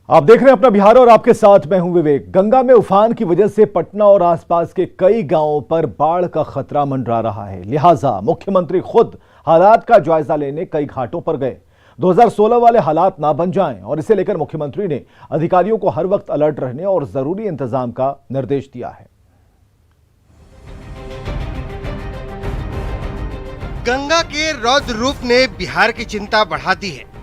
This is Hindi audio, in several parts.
आप देख रहे हैं अपना बिहार और आपके साथ मैं हूं विवेक। गंगा में उफान की वजह से पटना और आसपास के कई गांवों पर बाढ़ का खतरा मंडरा रहा है। लिहाजा मुख्यमंत्री खुद हालात का जायजा लेने कई घाटों पर गए। 2016 वाले हालात ना बन जाएं और इसे लेकर मुख्यमंत्री ने अधिकारियों को हर वक्त अलर्ट रहने और जरूरी इंतजाम का निर्देश दिया है। गंगा के रौद्र रूप ने बिहार की चिंता बढ़ा दी है।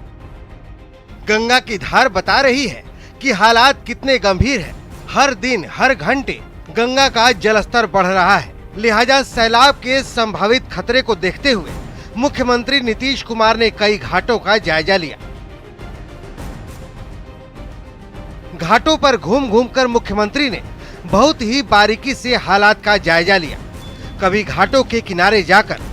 गंगा की धार बता रही है कि हालात कितने गंभीर हैं। हर दिन हर घंटे गंगा का जलस्तर बढ़ रहा है। लिहाजा सैलाब के संभावित खतरे को देखते हुए मुख्यमंत्री नीतीश कुमार ने कई घाटों का जायजा लिया। घाटों पर घूम घूम कर मुख्यमंत्री ने बहुत ही बारीकी से हालात का जायजा लिया। कभी घाटों के किनारे जाकर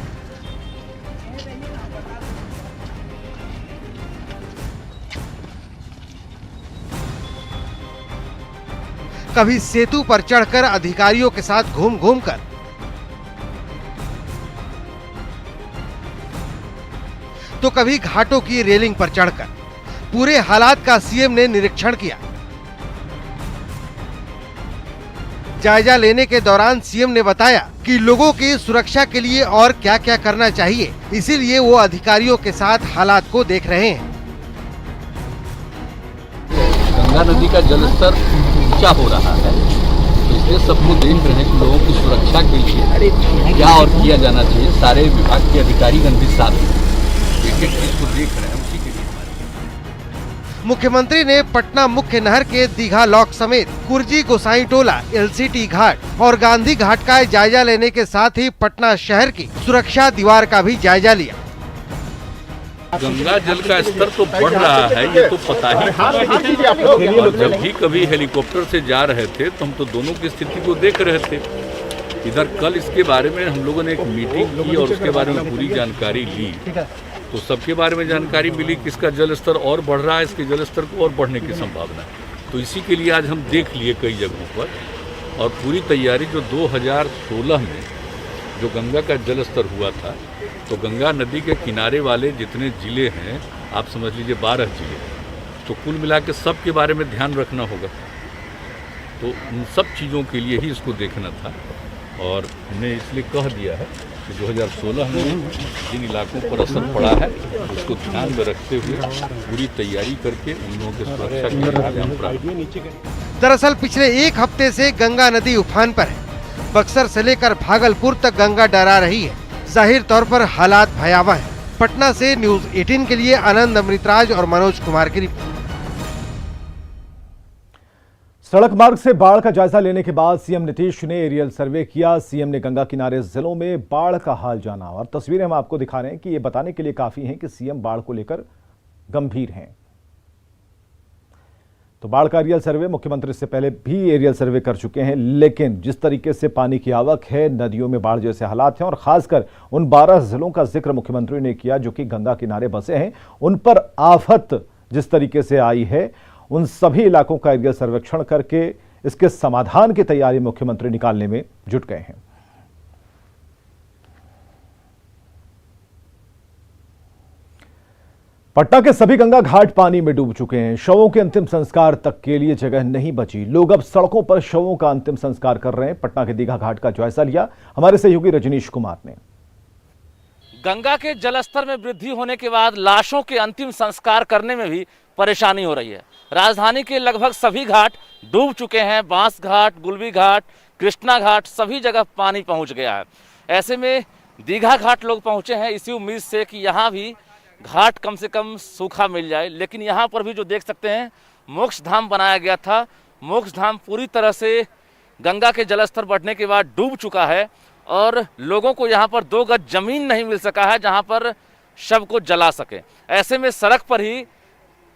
कभी सेतु पर चढ़कर अधिकारियों के साथ घूम घूम कर तो कभी घाटों की रेलिंग पर चढ़कर पूरे हालात का सीएम ने निरीक्षण किया। जायजा लेने के दौरान सीएम ने बताया कि लोगों की सुरक्षा के लिए और क्या क्या करना चाहिए, इसीलिए वो अधिकारियों के साथ हालात को देख रहे हैं। गंगा नदी का जलस्तर ऊंचा हो रहा है, तो इसलिए सबको देख रहे हैं कि लोगों की सुरक्षा के लिए क्या और किया जाना चाहिए। सारे विभाग के अधिकारीगण भी साथ एक एक चीज को देख रहे हैं, उसी के लिए मुख्यमंत्री ने पटना मुख्य नहर के दीघा लॉक समेत कुर्जी गोसाई टोला, एलसीटी घाट और गांधी घाट का जायजा लेने के साथ ही पटना शहर की सुरक्षा दीवार का भी जायजा लिया। गंगा जल का स्तर तो बढ़ रहा है, ये तो पता ही था। और जब भी कभी हेलीकॉप्टर से जा रहे थे तो हम तो दोनों की स्थिति को देख रहे थे। इधर कल इसके बारे में हम लोगों ने एक मीटिंग की और उसके बारे में पूरी जानकारी ली, तो सबके बारे में जानकारी मिली कि इसका जल स्तर और बढ़ रहा है, इसके जल स्तर को और बढ़ने की संभावना है। तो इसी के लिए आज हम देख लिए कई जगहों पर, और पूरी तैयारी जो 2016 में जो गंगा का जल स्तर हुआ था, तो गंगा नदी के किनारे वाले जितने जिले हैं, आप समझ लीजिए 12 जिले, तो कुल मिला के सब के बारे में ध्यान रखना होगा। तो उन सब चीज़ों के लिए ही इसको देखना था, और हमने इसलिए कह दिया है कि 2016 में जिन इलाकों पर असर पड़ा है उसको ध्यान में रखते हुए पूरी तैयारी करके उन लोगों की सुरक्षा के इंतजाम प्राप्त। दरअसल पिछले एक हफ्ते से गंगा नदी उफान पर है। बक्सर से लेकर भागलपुर तक गंगा डरा रही है। जाहिर तौर पर हालात भयावह हैं। पटना से न्यूज़ 18 के लिए आनंद अमृतराज और मनोज कुमार की रिपोर्ट। सड़क मार्ग से बाढ़ का जायजा लेने के बाद सीएम नीतीश ने एरियल सर्वे किया। सीएम ने गंगा किनारे जिलों में बाढ़ का हाल जाना, और तस्वीरें हम आपको दिखा रहे हैं कि ये बताने के लिए काफी हैं कि सीएम बाढ़ को लेकर गंभीर हैं। तो बाढ़ का एरियल सर्वे मुख्यमंत्री से पहले भी एरियल सर्वे कर चुके हैं, लेकिन जिस तरीके से पानी की आवक है, नदियों में बाढ़ जैसे हालात हैं, और खासकर उन 12 जिलों का जिक्र मुख्यमंत्री ने किया जो कि गंगा किनारे बसे हैं, उन पर आफत जिस तरीके से आई है, उन सभी इलाकों का एरियल सर्वेक्षण करके इसके समाधान की तैयारी मुख्यमंत्री निकालने में जुट गए हैं। पटना के सभी गंगा घाट पानी में डूब चुके हैं। शवों के अंतिम संस्कार तक के लिए जगह नहीं बची। लोग अब सड़कों पर शवों का अंतिम संस्कार कर रहे हैं। पटना के दीघा घाट का जायजा लिया हमारे सहयोगी रजनीश कुमार ने। गंगा के जलस्तर में वृद्धि होने के बाद लाशों के अंतिम संस्कार करने में भी परेशानी हो रही है। राजधानी के लगभग सभी घाट डूब चुके हैं। बांस घाट, गुलबी घाट, कृष्णा घाट, सभी जगह पानी पहुंच गया है। ऐसे में दीघा घाट लोग पहुंचे हैं इसी उम्मीद से कि यहाँ भी घाट कम से कम सूखा मिल जाए। लेकिन यहाँ पर भी जो देख सकते हैं, मोक्ष धाम बनाया गया था। मोक्ष धाम पूरी तरह से गंगा के जलस्तर बढ़ने के बाद डूब चुका है, और लोगों को यहाँ पर 2 गज जमीन नहीं मिल सका है जहाँ पर शव को जला सके। ऐसे में सड़क पर ही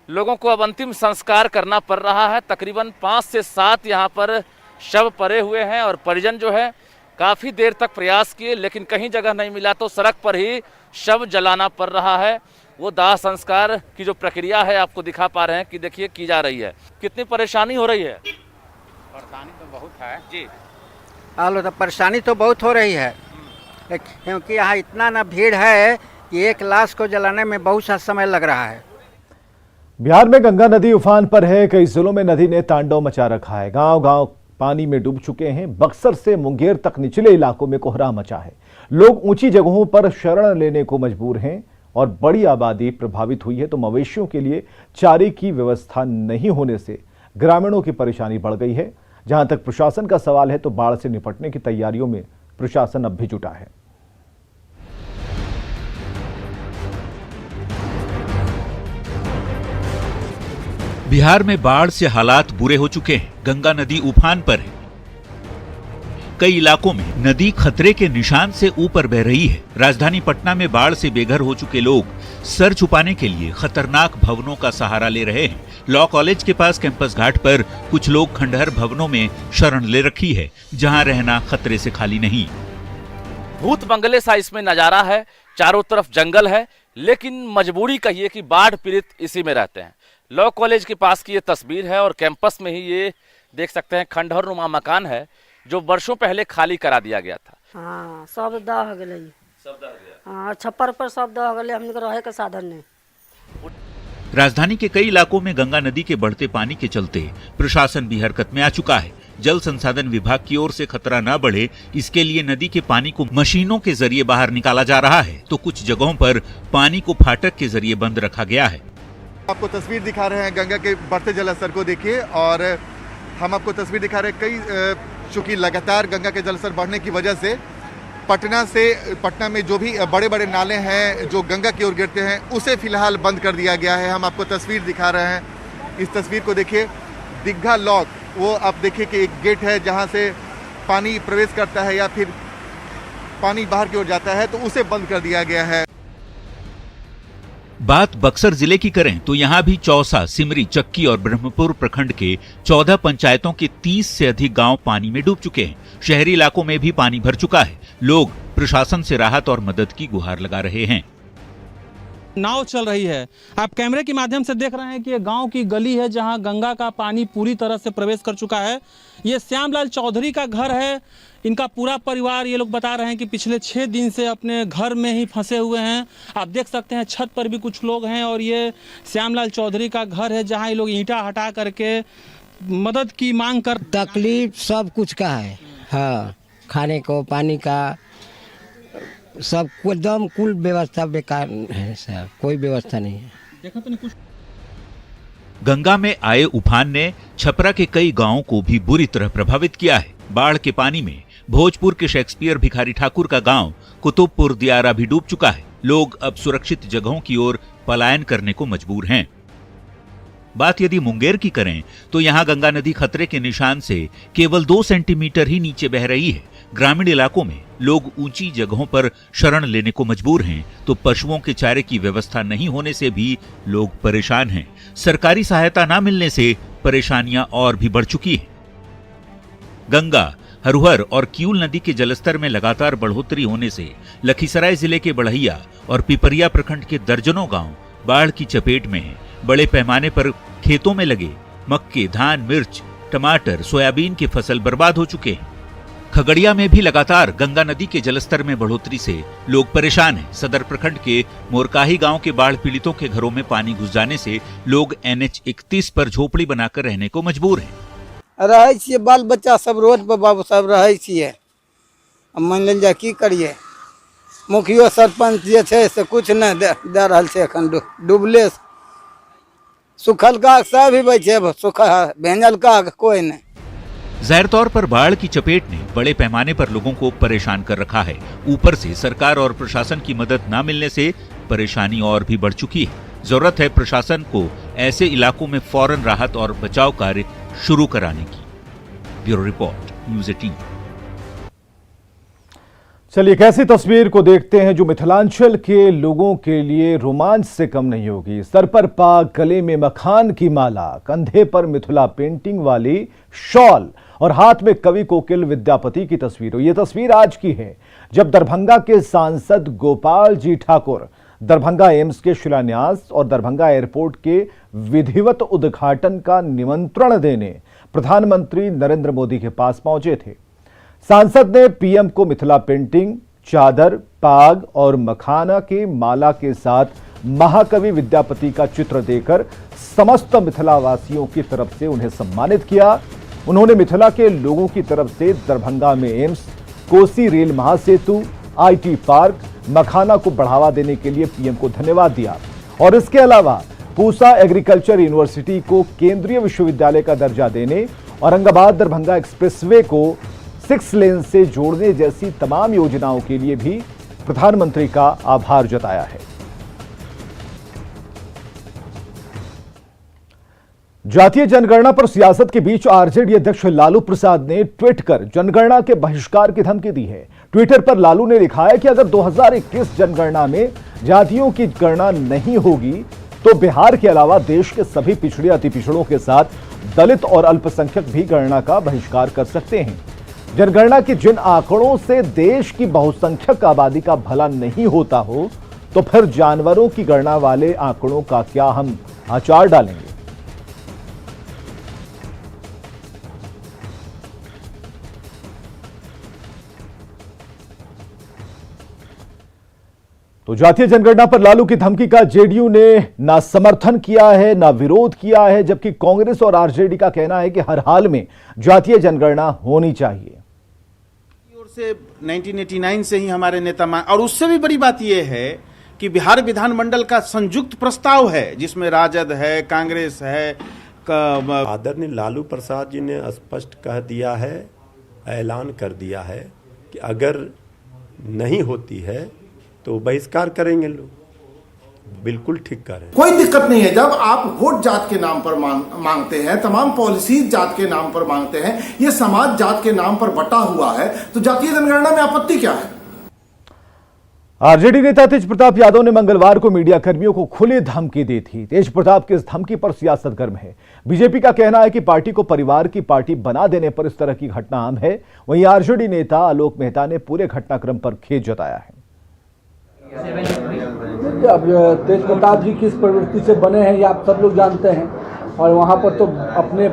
लोगों को अब अंतिम संस्कार करना पड़ रहा है। तकरीबन 5 से 7 यहाँ पर शव पड़े हुए हैं, और परिजन जो है काफ़ी देर तक प्रयास किए, लेकिन कहीं जगह नहीं मिला तो सड़क पर ही शव जलाना पड़ रहा है। वो दाह संस्कार की जो प्रक्रिया है आपको दिखा पा रहे हैं कि देखिए की जा रही है। कितनी परेशानी हो रही है? परेशानी तो बहुत है जी। आलो तो परेशानी तो बहुत हो रही है, क्योंकि यहाँ इतना ना भीड़ है कि एक लाश को जलाने में बहुत सा समय लग रहा है। बिहार में गंगा नदी उफान पर है। कई जिलों में नदी ने तांडव मचा रखा है। गांव-गांव पानी में डूब चुके हैं। बक्सर से मुंगेर तक निचले इलाकों में कोहराम मचा है। लोग ऊंची जगहों पर शरण लेने को मजबूर हैं और बड़ी आबादी प्रभावित हुई है तो मवेशियों के लिए चारे की व्यवस्था नहीं होने से ग्रामीणों की परेशानी बढ़ गई है। जहां तक प्रशासन का सवाल है तो बाढ़ से निपटने की तैयारियों में प्रशासन अब भी जुटा है। बिहार में बाढ़ से हालात बुरे हो चुके हैं। गंगा नदी उफान पर है। कई इलाकों में नदी खतरे के निशान से ऊपर बह रही है। राजधानी पटना में बाढ़ से बेघर हो चुके लोग सर छुपाने के लिए खतरनाक भवनों का सहारा ले रहे हैं। लॉ कॉलेज के पास कैंपस घाट पर कुछ लोग खंडहर भवनों में शरण ले रखी है, जहां रहना खतरे से खाली नहीं। भूत बंगले सा इसमें नजारा है। चारों तरफ जंगल है, लेकिन मजबूरी कहिए कि बाढ़ पीड़ित इसी में रहते हैं। लॉ कॉलेज के पास की ये तस्वीर है और कैंपस में ही ये देख सकते हैं खंडहर नुमा मकान है जो वर्षों पहले खाली करा दिया गया था। हाँ, सब दह गए। हाँ, छप्पर पर सब दह गए। हमने रहे के साधन नहीं। राजधानी के कई इलाकों में गंगा नदी के बढ़ते पानी के चलते प्रशासन भी हरकत में आ चुका है। जल संसाधन विभाग की ओर से खतरा न बढ़े, इसके लिए नदी के पानी को मशीनों के जरिए बाहर निकाला जा रहा है, तो कुछ जगहों पर पानी को फाटक के जरिए बंद रखा गया है। आपको तस्वीर दिखा रहे हैं गंगा के बढ़ते जलस्तर को देखिए, और हम आपको तस्वीर दिखा रहे हैं कई चूंकि लगातार गंगा के जलस्तर बढ़ने की वजह से पटना में जो भी बड़े बड़े नाले हैं जो गंगा की ओर गिरते हैं उसे फिलहाल बंद कर दिया गया है। हम आपको तस्वीर दिखा रहे हैं। इस तस्वीर को देखिए, दीघा लॉक, वो आप देखिए कि एक गेट है जहां से पानी प्रवेश करता है या फिर पानी बाहर की ओर जाता है, तो उसे बंद कर दिया गया है। बात बक्सर जिले की करें तो यहाँ भी चौसा, सिमरी, चक्की और ब्रह्मपुर प्रखंड के 14 पंचायतों के 30 से अधिक गांव पानी में डूब चुके हैं। शहरी इलाकों में भी पानी भर चुका है। लोग प्रशासन से राहत और मदद की गुहार लगा रहे हैं। नाव चल रही है। आप कैमरे के माध्यम से देख रहे हैं कि ये गांव की गली है जहां गंगा का पानी पूरी तरह से प्रवेश कर चुका है। ये श्यामलाल चौधरी का घर है। इनका पूरा परिवार, ये लोग बता रहे हैं कि पिछले 6 दिन से अपने घर में ही फंसे हुए हैं। आप देख सकते हैं छत पर भी कुछ लोग हैं और ये श्यामलाल चौधरी का घर है जहां ये लोग ईंटा हटा करके मदद की मांग कर। तकलीफ सब कुछ का है। हाँ, खाने को, पानी का, सब एकदम कुल व्यवस्था बेकार है सर, कोई व्यवस्था नहीं है। देखा तो नहीं कुछ। गंगा में आए उफान ने छपरा के कई गांवों को भी बुरी तरह प्रभावित किया है। बाढ़ के पानी में भोजपुर के शेक्सपियर भिखारी ठाकुर का गांव कुतुबपुर दियारा भी डूब चुका है। लोग अब सुरक्षित जगहों की ओर पलायन करने को मजबूर हैं। बात यदि मुंगेर की करें तो यहां गंगा नदी खतरे के निशान से केवल 2 सेंटीमीटर ही नीचे बह रही है। ग्रामीण इलाकों में लोग ऊंची जगहों पर शरण लेने को मजबूर हैं, तो पशुओं के चारे की व्यवस्था नहीं होने से भी लोग परेशान हैं। सरकारी सहायता न मिलने से परेशानियां और भी बढ़ चुकी हैं। गंगा, हरुहर और किऊल नदी के जलस्तर में लगातार बढ़ोतरी होने से लखीसराय जिले के बढ़ैया और पिपरिया प्रखंड के दर्जनों गांव बाढ़ की चपेट में हैं। बड़े पैमाने पर खेतों में लगे मक्के, धान, मिर्च, टमाटर, सोयाबीन की फसल बर्बाद हो चुके हैं। खगड़िया में भी लगातार गंगा नदी के जलस्तर में बढ़ोतरी से लोग परेशान हैं। सदर प्रखंड के मोरकाही गांव के बाढ़ पीड़ितों के घरों में पानी घुस जाने से लोग NH 31 पर झोपड़ी बनाकर रहने को मजबूर हैं। रहे छिए, बाल बच्चा सब रोड पर बाबू सब रहे छिए। अब मान लिया की करिए, मुखियो सरपंच जे छै से कुछ नहीं दे रहल छै। एखन डूबले सुखल का सब ही बचे, सुखा भेंजल का कोई नहीं। जाहिर तौर पर बाढ़ की चपेट ने बड़े पैमाने पर लोगों को परेशान कर रखा है। ऊपर से सरकार और प्रशासन की मदद न मिलने से परेशानी और भी बढ़ चुकी है। जरूरत है प्रशासन को ऐसे इलाकों में फौरन राहत और बचाव कार्य शुरू कराने की। Bureau report, news 18। चलिए एक ऐसी तस्वीर को देखते हैं जो मिथिलांचल के लोगों के लिए रोमांच से कम नहीं होगी। सर पर पाग, गले में मखान की माला, कंधे पर मिथिला पेंटिंग वाली शॉल और हाथ में कवि कोकिल विद्यापति की तस्वीर। ये तस्वीर आज की है जब दरभंगा के सांसद गोपाल जी ठाकुर दरभंगा एम्स के शिलान्यास और दरभंगा एयरपोर्ट के विधिवत उद्घाटन का निमंत्रण देने प्रधानमंत्री नरेंद्र मोदी के पास पहुंचे थे। सांसद ने पीएम को मिथिला पेंटिंग, चादर, पाग और मखाना के माला के साथ महाकवि विद्यापति का चित्र देकर समस्त मिथिलावासियों की तरफ से उन्हें सम्मानित किया। उन्होंने मिथिला के लोगों की तरफ से दरभंगा में AIIMS, Kosi rail Mahasetu, IT park, मखाना को बढ़ावा देने के लिए PM को धन्यवाद दिया और इसके अलावा पूसा एग्रीकल्चर यूनिवर्सिटी को केंद्रीय विश्वविद्यालय का दर्जा देने, औरंगाबाद दरभंगा एक्सप्रेसवे को 6 लेन से जोड़ने जैसी तमाम योजनाओं के लिए भी प्रधानमंत्री का आभार जताया है। जातीय जनगणना पर सियासत के बीच आरजेडी अध्यक्ष लालू प्रसाद ने ट्वीट कर जनगणना के बहिष्कार की धमकी दी है। ट्विटर पर लालू ने लिखा है कि अगर 2021 जनगणना में जातियों की गणना नहीं होगी तो बिहार के अलावा देश के सभी पिछड़े अति पिछड़ों के साथ दलित और अल्पसंख्यक भी गणना का बहिष्कार कर सकते हैं। जनगणना के जिन आंकड़ों से देश की बहुसंख्यक आबादी का भला नहीं होता हो तो फिर जानवरों की गणना वाले आंकड़ों का क्या हम आचार डालेंगे। तो जातीय जनगणना पर लालू की धमकी का जेडीयू ने ना समर्थन किया है ना विरोध किया है, जबकि कांग्रेस और आरजेडी का कहना है कि हर हाल में जातीय जनगणना होनी चाहिए। और से 1989 से ही हमारे नेता और उससे भी बड़ी बात यह है कि बिहार विधानमंडल का संयुक्त प्रस्ताव है जिसमें राजद है, कांग्रेस है। आदरणीय लालू प्रसाद जी ने स्पष्ट कह दिया है, ऐलान कर दिया है कि अगर नहीं होती है तो बहिष्कार करेंगे लोग। बिल्कुल ठीक करें, कोई दिक्कत नहीं है। जब आप वोट जात के नाम पर मांगते हैं, तमाम पॉलिसीज जात के नाम पर मांगते हैं, ये समाज जात के नाम पर बटा हुआ है, तो जातीय जनगणना में आपत्ति क्या है? आरजेडी नेता तेज प्रताप यादव ने मंगलवार को मीडिया कर्मियों को खुली धमकी दी थी। तेज प्रताप की इस धमकी पर सियासत गर्म है। बीजेपी का कहना है कि पार्टी को परिवार की पार्टी बना देने पर इस तरह की घटना आम है। वहीं आरजेडी नेता आलोक मेहता ने पूरे घटनाक्रम पर खेद जताया है। अब तेज प्रताप जी किस प्रवृत्ति से बने हैं ये आप सब लोग जानते हैं, और वहाँ पर तो अपने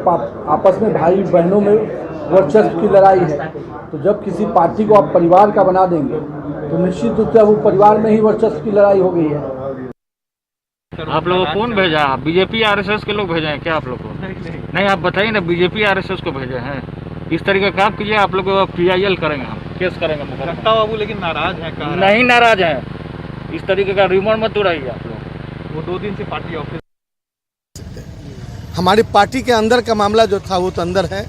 आपस में भाई बहनों में वर्चस्व की लड़ाई है। तो जब किसी पार्टी को आप परिवार का बना देंगे तो निश्चित रूप से वो परिवार में ही वर्चस्व की लड़ाई हो गई है। आप लोगों को कौन भेजा? बीजेपी RSS के लोग भेजे हैं क्या आप लोग को? नहीं, आप बताइए ना, बीजेपी RSS को भेजे हैं। इस तरीके का काम कीजिए, आप लोग PIL करेंगे, हम केस करेंगे। रखता बाबू लेकिन नाराज है, नहीं नाराज है। इस तरीके का रूमर मत उड़ाइए आप लोग। वो 2 दिन से पार्टी ऑफिस, हमारी पार्टी के अंदर का मामला जो था वो तो अंदर है,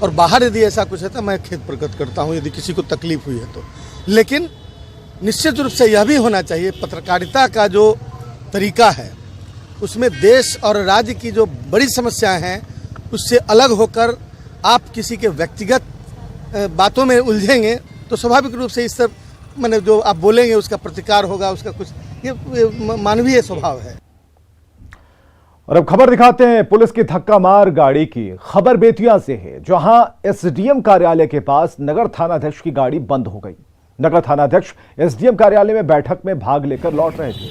और बाहर यदि ऐसा कुछ है तो मैं खेद प्रकट करता हूं यदि किसी को तकलीफ हुई है तो। लेकिन निश्चित रूप से यह भी होना चाहिए, पत्रकारिता का जो तरीका है उसमें देश और राज्य की जो बड़ी समस्याएं हैं उससे अलग होकर आप किसी के व्यक्तिगत बातों में उलझेंगे तो स्वाभाविक रूप से इस तरह मैंने जो आप बोलेंगे उसका प्रतिकार होगा, उसका कुछ ये मानवीय स्वभाव है। और अब खबर दिखाते हैं पुलिस की धक्का मार गाड़ी की। खबर बेतिया से है, जहां SDM कार्यालय के पास नगर थानाध्यक्ष की गाड़ी बंद हो गई। नगर थानाध्यक्ष SDM कार्यालय में बैठक में भाग लेकर लौट रहे थे।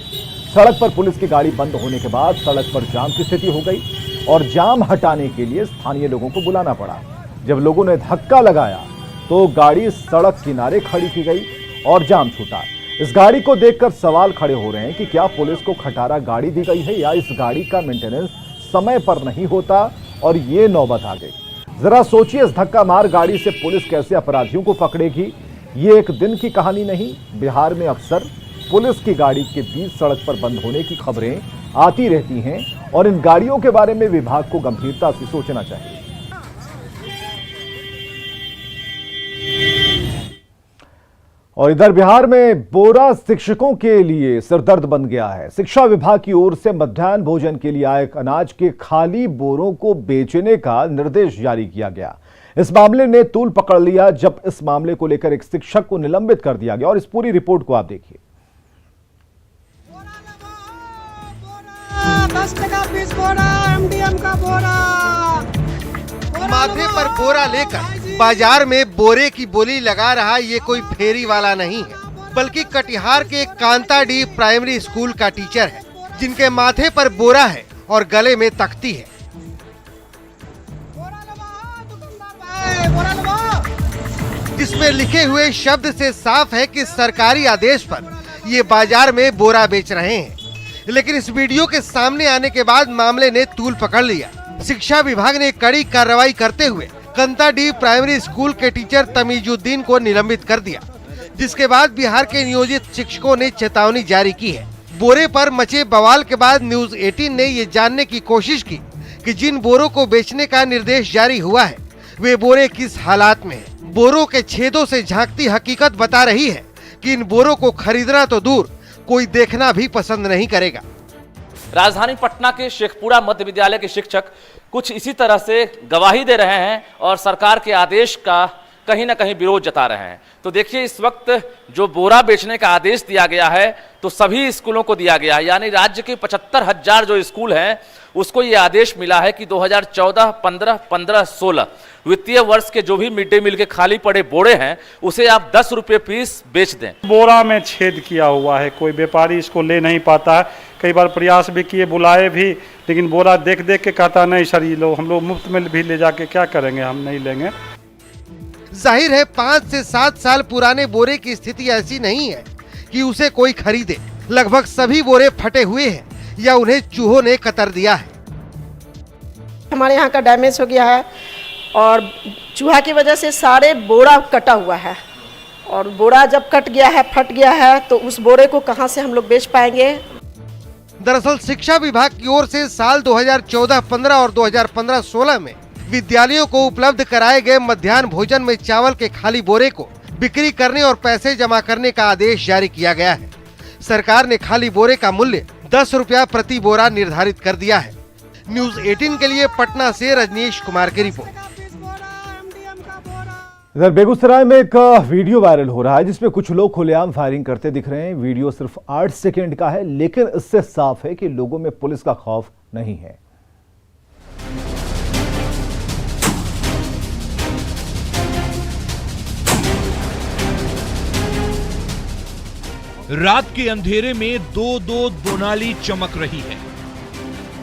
सड़क पर पुलिस की गाड़ी बंद होने के बाद सड़क पर जाम की स्थिति हो गई और जाम हटाने के लिए स्थानीय लोगों को बुलाना पड़ा। जब लोगों ने धक्का लगाया तो गाड़ी सड़क किनारे खड़ी की गई और जाम छूटा। इस गाड़ी को देखकर सवाल खड़े हो रहे हैं कि क्या पुलिस को खटारा गाड़ी दी गई है या इस गाड़ी का मेंटेनेंस समय पर नहीं होता और ये नौबत आ गई। जरा सोचिए, इस धक्का मार गाड़ी से पुलिस कैसे अपराधियों को पकड़ेगी। ये एक दिन की कहानी नहीं, बिहार में अक्सर पुलिस की गाड़ी के बीच सड़क पर बंद होने की खबरें आती रहती हैं और इन गाड़ियों के बारे में विभाग को गंभीरता से सोचना चाहिए। और इधर बिहार में बोरा शिक्षकों के लिए सिरदर्द बन गया है। शिक्षा विभाग की ओर से मध्याह्न भोजन के लिए आए अनाज के खाली बोरों को बेचने का निर्देश जारी किया गया। इस मामले ने तूल पकड़ लिया जब इस मामले को लेकर एक शिक्षक को निलंबित कर दिया गया। और इस पूरी रिपोर्ट को आप देखिए। 10 टका पीस बोरा, MDM का बोरा। माथे पर बोरा लेकर बाजार में बोरे की बोली लगा रहा ये कोई फेरी वाला नहीं है, बल्कि कटिहार के कांताडीह प्राइमरी स्कूल का टीचर है, जिनके माथे पर बोरा है और गले में तख्ती है। जिसमें लिखे हुए शब्द से साफ है कि सरकारी आदेश पर ये बाजार में बोरा बेच रहे हैं। लेकिन इस वीडियो के सामने आने के बाद मामले ने तूल पकड़ लिया। शिक्षा विभाग ने कड़ी कार्रवाई करते हुए कंताडीह प्राइमरी स्कूल के टीचर तमीजुद्दीन को निलंबित कर दिया, जिसके बाद बिहार के नियोजित शिक्षकों ने चेतावनी जारी की है। बोरे पर मचे बवाल के बाद न्यूज 18 ने ये जानने की कोशिश की कि जिन बोरों को बेचने का निर्देश जारी हुआ है वे बोरे किस हालात में हैं। बोरों के छेदों से झांकती हकीकत बता रही है कि इन बोरों को खरीदना तो दूर, कोई देखना भी पसंद नहीं करेगा। राजधानी पटना के शेखपुरा मध्य विद्यालय के शिक्षक कुछ इसी तरह से गवाही दे रहे हैं और सरकार के आदेश का कहीं ना कहीं विरोध जता रहे हैं। तो देखिए, इस वक्त जो बोरा बेचने का आदेश दिया गया है तो सभी स्कूलों को दिया गया है, यानी राज्य के 75,000 जो स्कूल हैं उसको ये आदेश मिला है कि 2014, 15, 15, 16 वित्तीय वर्ष के जो भी मिड डे मील के खाली पड़े बोरे हैं उसे आप 10 रुपये पीस बेच दें। बोरा में छेद किया हुआ है, कोई व्यापारी इसको ले नहीं पाता है। कई बार प्रयास भी किए, बुलाए भी, लेकिन बोरा देख देख के कहता नहीं सर ये लो, हम लोग मुफ्त में भी ले जाके क्या करेंगे, हम नहीं लेंगे। जाहिर है 5 से 7 साल पुराने बोरे की स्थिति ऐसी नहीं है कि उसे कोई खरीदे। लगभग सभी बोरे फटे हुए हैं या उन्हें चूहों ने कतर दिया है। हमारे यहाँ का डैमेज हो गया है और चूहा की वजह से सारे बोरा कटा हुआ है, और बोरा जब कट गया है, फट गया है, तो उस बोरे को कहाँ से हम लोग बेच पाएंगे। दरअसल शिक्षा विभाग की ओर से साल 2014-15 और 2015-16 में विद्यालयों को उपलब्ध कराए गए मध्याह्न भोजन में चावल के खाली बोरे को बिक्री करने और पैसे जमा करने का आदेश जारी किया गया है। सरकार ने खाली बोरे का मूल्य 10 रुपया प्रति बोरा निर्धारित कर दिया है। न्यूज 18 के लिए पटना से रजनीश कुमार की रिपोर्ट। इधर बेगूसराय में एक वीडियो वायरल हो रहा है जिसमें कुछ लोग खुलेआम फायरिंग करते दिख रहे हैं। वीडियो सिर्फ 8 सेकंड का है, लेकिन इससे साफ है कि लोगों में पुलिस का खौफ नहीं है। रात के अंधेरे में दो दोनाली चमक रही है।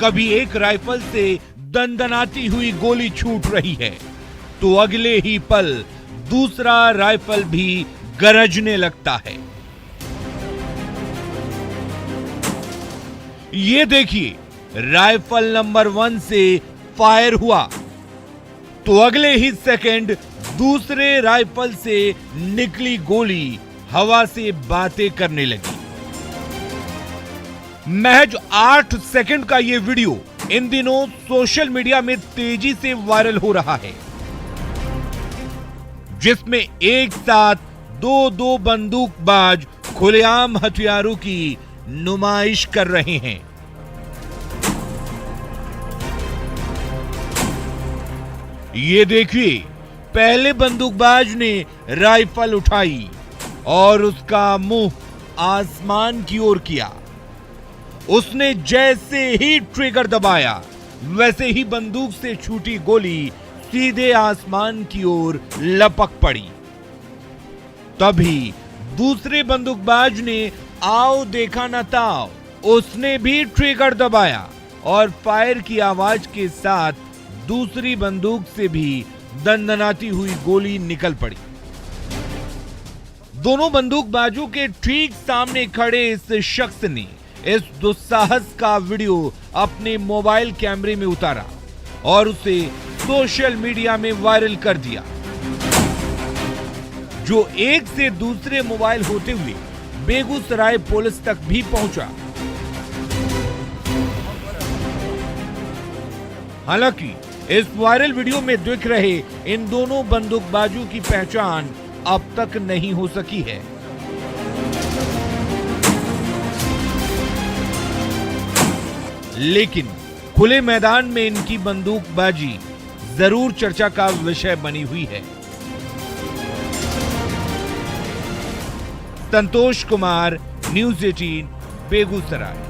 कभी एक राइफल से दंदनाती हुई गोली छूट रही है तो अगले ही पल दूसरा राइफल भी गरजने लगता है। ये देखिए, राइफल नंबर 1 से फायर हुआ तो अगले ही सेकंड दूसरे राइफल से निकली गोली हवा से बातें करने लगी। महज 8 सेकंड का यह वीडियो इन दिनों सोशल मीडिया में तेजी से वायरल हो रहा है, जिसमें एक साथ दो बंदूकबाज खुलेआम हथियारों की नुमाइश कर रहे हैं। ये देखिए, पहले बंदूकबाज ने राइफल उठाई और उसका मुंह आसमान की ओर किया। उसने जैसे ही ट्रिगर दबाया वैसे ही बंदूक से छूटी गोली सीधे आसमान की ओर लपक पड़ी। तभी दूसरे बंदूकबाज ने आओ देखा न ताओ, उसने भी ट्रिगर दबाया और फायर की आवाज के साथ दूसरी बंदूक से भी दंदनाती हुई गोली निकल पड़ी। दोनों बंदूकबाजों के ठीक सामने खड़े इस शख्स ने इस दुस्साहस का वीडियो अपने मोबाइल कैमरे में उतारा और उसे सोशल मीडिया में वायरल कर दिया, जो एक से दूसरे मोबाइल होते हुए बेगूसराय पुलिस तक भी पहुंचा। हालांकि इस वायरल वीडियो में दिख रहे इन दोनों बंदूकबाजों की पहचान अब तक नहीं हो सकी है। लेकिन खुले मैदान में इनकी बंदूकबाजी जरूर चर्चा का विषय बनी हुई है। संतोष कुमार, न्यूज 18, बेगूसराय।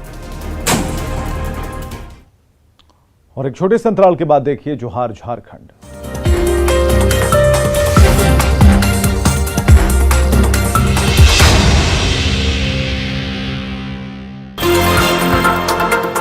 और एक छोटे से अंतराल के बाद देखिए जोहार झारखंड।